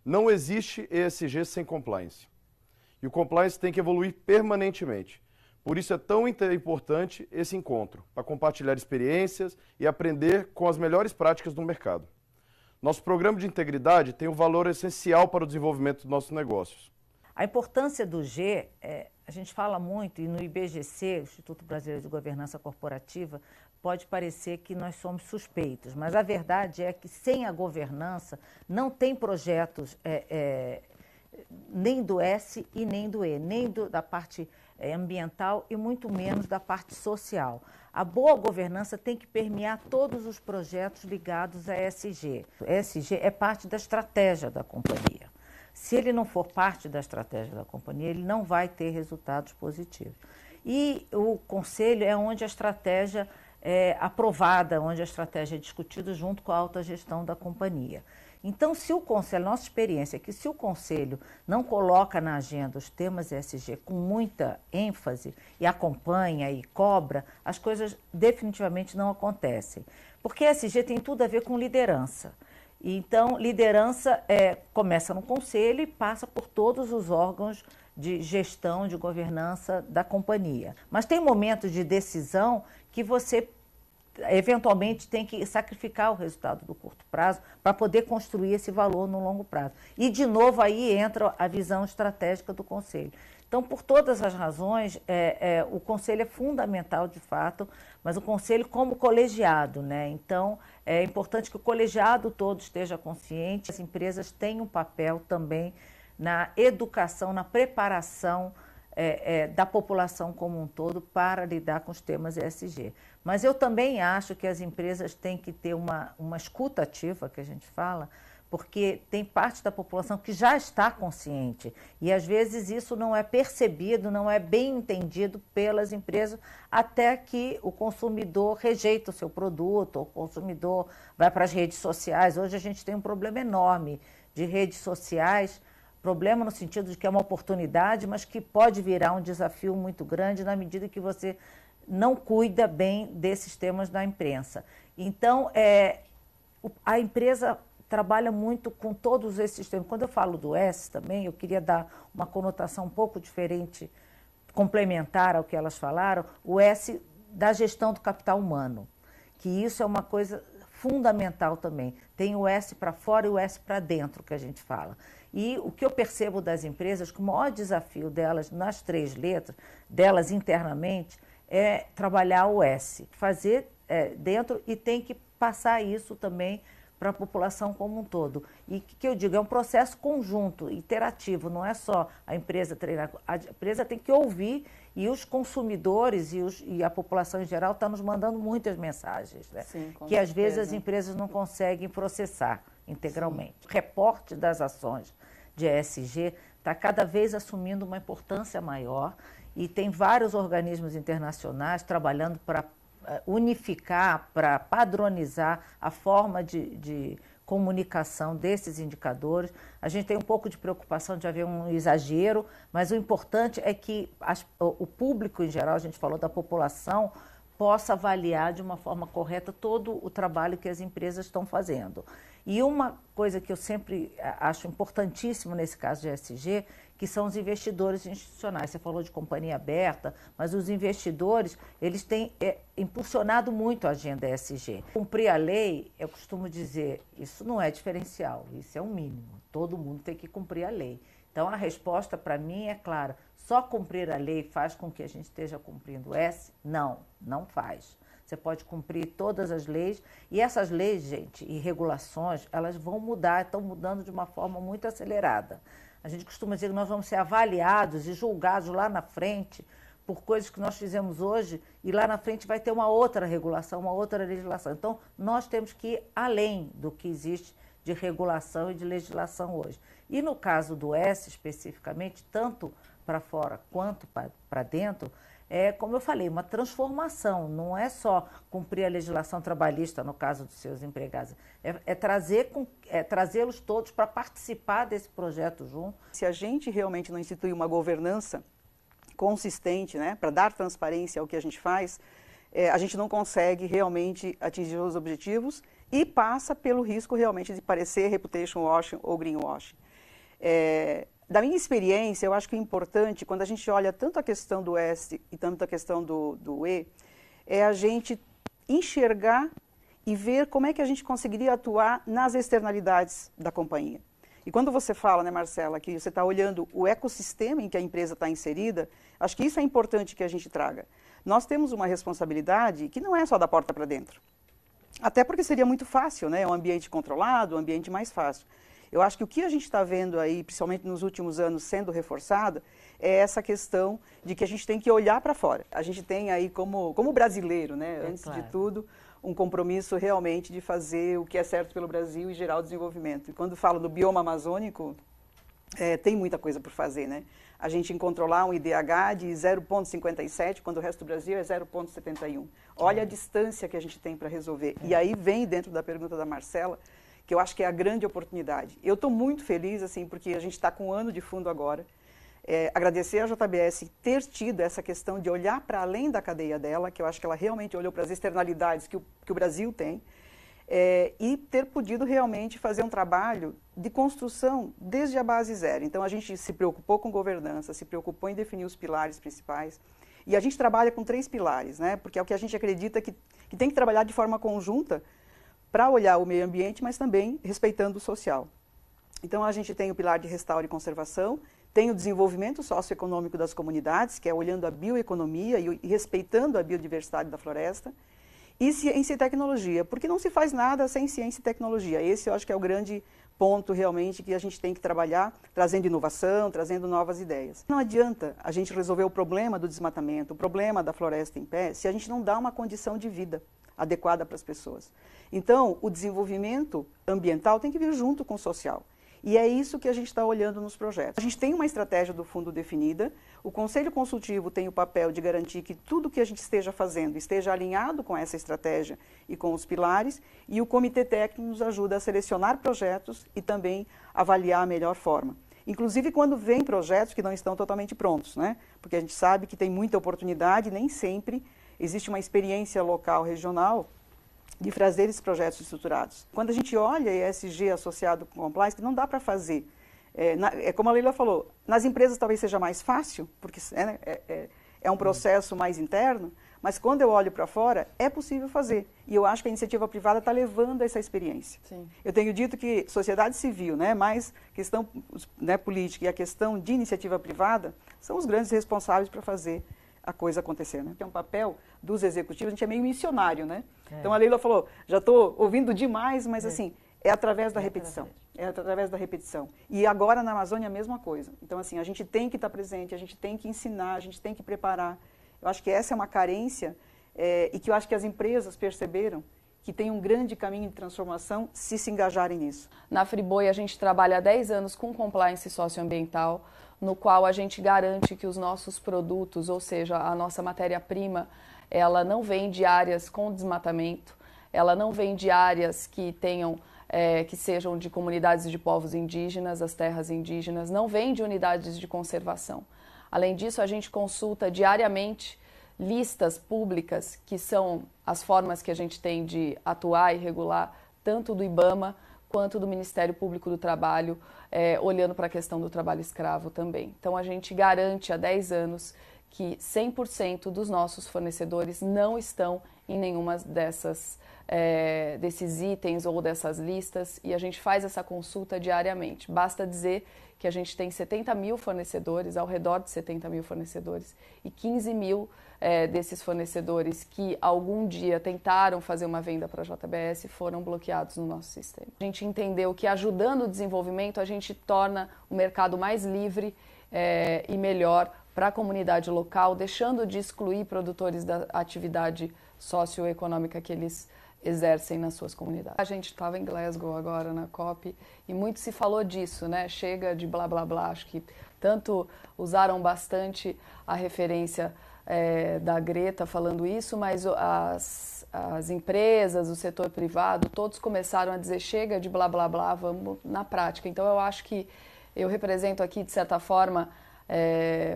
Não existe ESG sem compliance. E o compliance tem que evoluir permanentemente. Por isso é tão importante esse encontro, para compartilhar experiências e aprender com as melhores práticas do mercado. Nosso programa de integridade tem um valor essencial para o desenvolvimento dos nossos negócios. A importância do G, a gente fala muito, e no IBGC, Instituto Brasileiro de Governança Corporativa, pode parecer que nós somos suspeitos, mas a verdade é que sem a governança não tem projetos nem do S e nem do E, nem da parte ambiental e muito menos da parte social. A boa governança tem que permear todos os projetos ligados a ESG. O ESG é parte da estratégia da companhia. Se ele não for parte da estratégia da companhia, ele não vai ter resultados positivos. E o conselho é onde a estratégia é aprovada, onde a estratégia é discutida junto com a alta gestão da companhia. Então, se o conselho, nossa experiência é que se o conselho não coloca na agenda os temas ESG com muita ênfase e acompanha e cobra, as coisas definitivamente não acontecem. Porque ESG tem tudo a ver com liderança. Então, liderança começa no conselho e passa por todos os órgãos de gestão, de governança da companhia. Mas tem momentos de decisão que você eventualmente tem que sacrificar o resultado do curto prazo para poder construir esse valor no longo prazo. E, de novo, aí entra a visão estratégica do Conselho. Então, por todas as razões, o Conselho é fundamental, de fato, mas o Conselho como colegiado, né? Então, é importante que o colegiado todo esteja consciente. As empresas têm um papel também na educação, na preparação da população como um todo para lidar com os temas ESG. Mas eu também acho que as empresas têm que ter uma escuta ativa, que a gente fala, porque tem parte da população que já está consciente e às vezes isso não é percebido, não é bem entendido pelas empresas, até que o consumidor rejeita o seu produto, o consumidor vai para as redes sociais. Hoje a gente tem um problema enorme de redes sociais, problema no sentido de que é uma oportunidade, mas que pode virar um desafio muito grande na medida que você não cuida bem desses temas da imprensa. Então, a empresa trabalha muito com todos esses temas. Quando eu falo do S também, eu queria dar uma conotação um pouco diferente, complementar ao que elas falaram, o S da gestão do capital humano, que isso é uma coisa fundamental também. Tem o S para fora e o S para dentro, que a gente fala. E o que eu percebo das empresas, que o maior desafio delas, nas 3 letras, delas internamente, é trabalhar o S, fazer dentro e tem que passar isso também para a população como um todo. E que eu digo, é um processo conjunto, interativo, não é só a empresa treinar, a empresa tem que ouvir e os consumidores e a população em geral estão nos mandando muitas mensagens, né? Sim, que às vezes as empresas não conseguem processar integralmente. Sim. O reporte das ações de ESG está cada vez assumindo uma importância maior e tem vários organismos internacionais trabalhando para unificar, para padronizar a forma de comunicação desses indicadores. A gente tem um pouco de preocupação de haver um exagero, mas o importante é que o público em geral, a gente falou da população, possa avaliar de uma forma correta todo o trabalho que as empresas estão fazendo. E uma coisa que eu sempre acho importantíssimo nesse caso de ESG, que são os investidores institucionais. Você falou de companhia aberta, mas os investidores, eles têm impulsionado muito a agenda ESG. Cumprir a lei, eu costumo dizer, isso não é diferencial, isso é um mínimo. Todo mundo tem que cumprir a lei. Então, a resposta para mim é clara. Só cumprir a lei faz com que a gente esteja cumprindo o S? Não, não faz. Você pode cumprir todas as leis e essas leis, gente, e regulações, elas vão mudar, estão mudando de uma forma muito acelerada. A gente costuma dizer que nós vamos ser avaliados e julgados lá na frente por coisas que nós fizemos hoje e lá na frente vai ter uma outra regulação, uma outra legislação. Então, nós temos que ir além do que existe de regulação e de legislação hoje. E no caso do S, especificamente, tanto para fora quanto para dentro, como eu falei, uma transformação, não é só cumprir a legislação trabalhista no caso dos seus empregados, trazê-los todos para participar desse projeto junto. Se a gente realmente não instituir uma governança consistente, né, para dar transparência ao que a gente faz, a gente não consegue realmente atingir os objetivos e passa pelo risco realmente de parecer reputation washing ou greenwashing. Da minha experiência, eu acho que o importante, quando a gente olha tanto a questão do S e tanto a questão do E, é a gente enxergar e ver como é que a gente conseguiria atuar nas externalidades da companhia. E quando você fala, né, Marcela, que você está olhando o ecossistema em que a empresa está inserida, acho que isso é importante que a gente traga. Nós temos uma responsabilidade que não é só da porta para dentro. Até porque seria muito fácil, né? Um ambiente controlado, um ambiente mais fácil. Eu acho que o que a gente está vendo aí, principalmente nos últimos anos, sendo reforçado, é essa questão de que a gente tem que olhar para fora. A gente tem aí, como brasileiro, né, antes de tudo, um compromisso realmente de fazer o que é certo pelo Brasil e gerar o desenvolvimento. E quando falo do bioma amazônico, tem muita coisa por fazer, né? A gente encontrou lá um IDH de 0,57, quando o resto do Brasil é 0,71. Olha a distância que a gente tem para resolver. E aí vem, dentro da pergunta da Marcela, que eu acho que é a grande oportunidade. Eu estou muito feliz, assim, porque a gente está com um ano de fundo agora. Agradecer à JBS ter tido essa questão de olhar para além da cadeia dela, que eu acho que ela realmente olhou para as externalidades que o Brasil tem, e ter podido realmente fazer um trabalho de construção desde a base zero. Então, a gente se preocupou com governança, se preocupou em definir os pilares principais, e a gente trabalha com 3 pilares, né? Porque é o que a gente acredita que tem que trabalhar de forma conjunta para olhar o meio ambiente, mas também respeitando o social. Então, a gente tem o pilar de restauro e conservação, tem o desenvolvimento socioeconômico das comunidades, que é olhando a bioeconomia e respeitando a biodiversidade da floresta, e ciência e tecnologia, porque não se faz nada sem ciência e tecnologia. Esse eu acho que é o grande ponto realmente que a gente tem que trabalhar, trazendo inovação, trazendo novas ideias. Não adianta a gente resolver o problema do desmatamento, o problema da floresta em pé, se a gente não dá uma condição de vida adequada para as pessoas. Então, o desenvolvimento ambiental tem que vir junto com o social. E é isso que a gente está olhando nos projetos. A gente tem uma estratégia do fundo definida, o Conselho Consultivo tem o papel de garantir que tudo que a gente esteja fazendo esteja alinhado com essa estratégia e com os pilares, e o Comitê Técnico nos ajuda a selecionar projetos e também avaliar a melhor forma. Inclusive quando vem projetos que não estão totalmente prontos, né? Porque a gente sabe que tem muita oportunidade e nem sempre existe uma experiência local, regional, de fazer esses projetos estruturados. Quando a gente olha ESG associado com compliance, que não dá para fazer. Como a Leila falou, nas empresas talvez seja mais fácil, porque é um processo mais interno, mas quando eu olho para fora, é possível fazer. E eu acho que a iniciativa privada está levando essa experiência. Sim. Eu tenho dito que sociedade civil, né, mais questão, né, política e a questão de iniciativa privada são os grandes responsáveis para fazer a coisa acontecer, né? É um papel dos executivos, a gente é meio missionário, né? Então a Leila falou, já estou ouvindo demais, mas assim, é através da repetição. É através da repetição. E agora na Amazônia a mesma coisa. Então assim, a gente tem que estar presente, a gente tem que ensinar, a gente tem que preparar. Eu acho que essa é uma carência e que eu acho que as empresas perceberam que tem um grande caminho de transformação se engajarem nisso. Na Friboi a gente trabalha há 10 anos com compliance socioambiental, no qual a gente garante que os nossos produtos, ou seja, a nossa matéria-prima, ela não vem de áreas com desmatamento, ela não vem de áreas que tenham, que sejam de comunidades de povos indígenas, as terras indígenas, não vem de unidades de conservação. Além disso, a gente consulta diariamente listas públicas, que são as formas que a gente tem de atuar e regular, tanto do IBAMA quanto do Ministério Público do Trabalho, olhando para a questão do trabalho escravo também. Então, a gente garante há 10 anos que 100% dos nossos fornecedores não estão em nenhuma desses itens ou dessas listas, e a gente faz essa consulta diariamente. Basta dizer que a gente tem 70 mil fornecedores, ao redor de 70 mil fornecedores, e 15 mil desses fornecedores que algum dia tentaram fazer uma venda para a JBS foram bloqueados no nosso sistema. A gente entendeu que ajudando o desenvolvimento a gente torna o mercado mais livre e melhor para a comunidade local, deixando de excluir produtores da atividade socioeconômica que eles exercem nas suas comunidades. A gente estava em Glasgow agora na COP e muito se falou disso, né? Chega de blá blá blá. Acho que tanto usaram bastante a referência da Greta falando isso, mas as empresas, o setor privado, todos começaram a dizer chega de blá blá blá, vamos na prática. Então eu acho que eu represento aqui, de certa forma,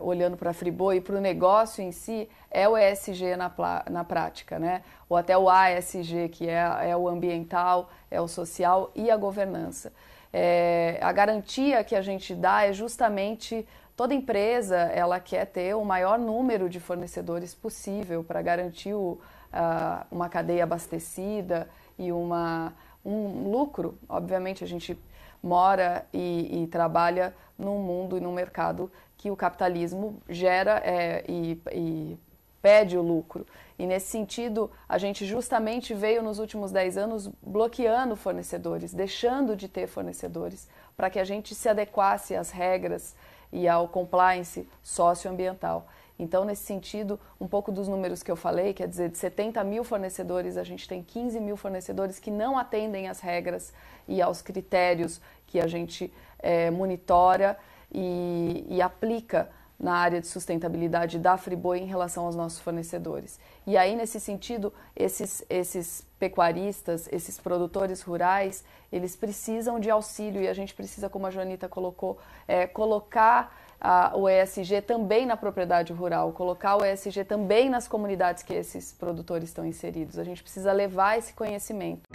olhando para a Friboi e para o negócio em si, é o ESG na prática, né? Ou até o ASG, que é o ambiental, é o social e a governança. A garantia que a gente dá é justamente, toda empresa ela quer ter o maior número de fornecedores possível para garantir uma cadeia abastecida e um lucro. Obviamente a gente mora e trabalha num mundo e num mercado que o capitalismo gera e pede o lucro. E nesse sentido, a gente justamente veio nos últimos 10 anos bloqueando fornecedores, deixando de ter fornecedores, para que a gente se adequasse às regras e ao compliance socioambiental. Então, nesse sentido, um pouco dos números que eu falei, quer dizer, de 70 mil fornecedores, a gente tem 15 mil fornecedores que não atendem às regras e aos critérios que a gente monitora e aplica na área de sustentabilidade da Friboi em relação aos nossos fornecedores. E aí, nesse sentido, esses pecuaristas, esses produtores rurais, eles precisam de auxílio e a gente precisa, como a Joanita colocou, colocar o ESG também na propriedade rural, colocar o ESG também nas comunidades que esses produtores estão inseridos. A gente precisa levar esse conhecimento.